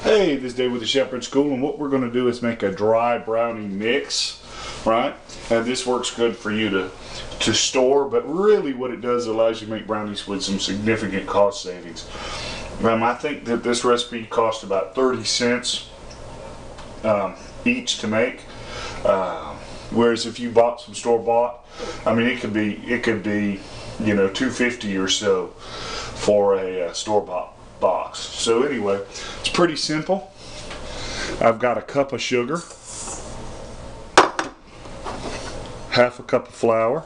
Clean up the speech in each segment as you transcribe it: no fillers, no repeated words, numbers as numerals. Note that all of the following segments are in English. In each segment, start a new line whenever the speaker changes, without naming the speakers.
Hey, this is Dave with the Shepherd School, and what we're going to do is make a dry brownie mix, right? And this works good for you to store, but really what it does allows you to make brownies with some significant cost savings. I think that this recipe cost about 30 cents each to make, whereas if you bought some store-bought, I mean it could be you know, $2.50 or so for a store-bought box. So anyway, it's pretty simple. I've got a cup of sugar, half a cup of flour,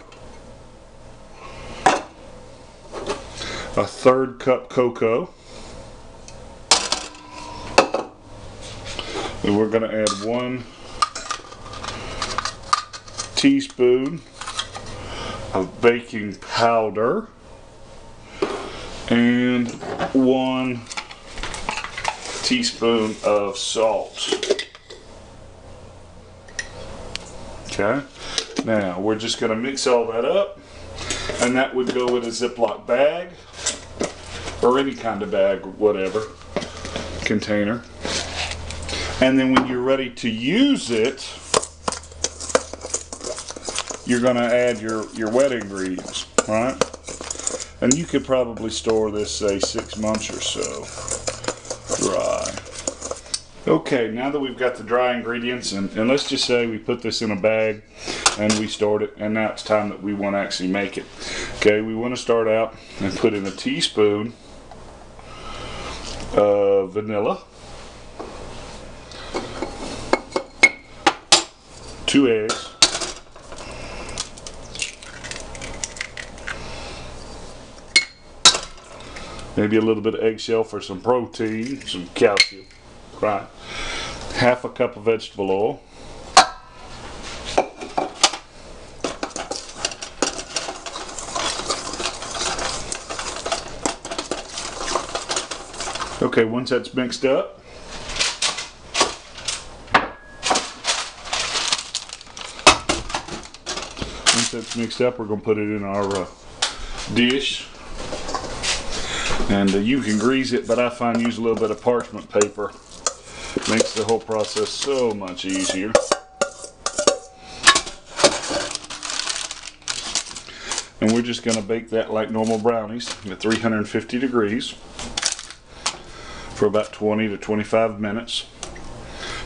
a third cup cocoa, and we're going to add 1 teaspoon of baking powder and 1 teaspoon of salt. Okay, now we're just going to mix all that up, and that would go in a Ziploc bag or any kind of bag, whatever, container. And then when you're ready to use it, you're going to add your wet ingredients, right? And you could probably store this, say, 6 months or so dry. Okay, now that we've got the dry ingredients, and let's just say we put this in a bag and we stored it, and now it's time that we want to actually make it. Okay, we want to start out and put in a teaspoon of vanilla, 2 eggs, maybe a little bit of eggshell for some protein, some calcium, right? Half a cup of vegetable oil. Okay, once that's mixed up, we're going to put it in our dish. And you can grease it, but I find use a little bit of parchment paper. Makes the whole process so much easier. And we're just going to bake that like normal brownies at 350 degrees for about 20 to 25 minutes,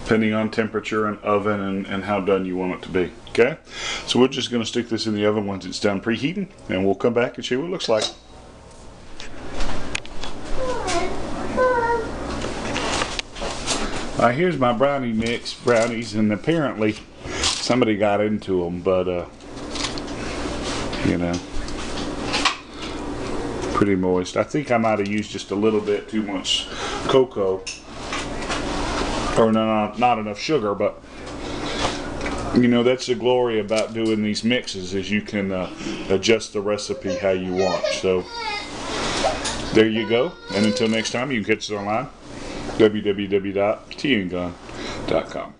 depending on temperature and oven and how done you want it to be. Okay? So we're just going to stick this in the oven once it's done preheating, and we'll come back and show you what it looks like. Here's my brownie mix, brownies, and apparently somebody got into them, but you know, pretty moist. I think I might have used just a little bit too much cocoa, or not enough sugar, but you know, that's the glory about doing these mixes, is you can adjust the recipe how you want. So there you go, and until next time, you can catch us online, www.tngun.com.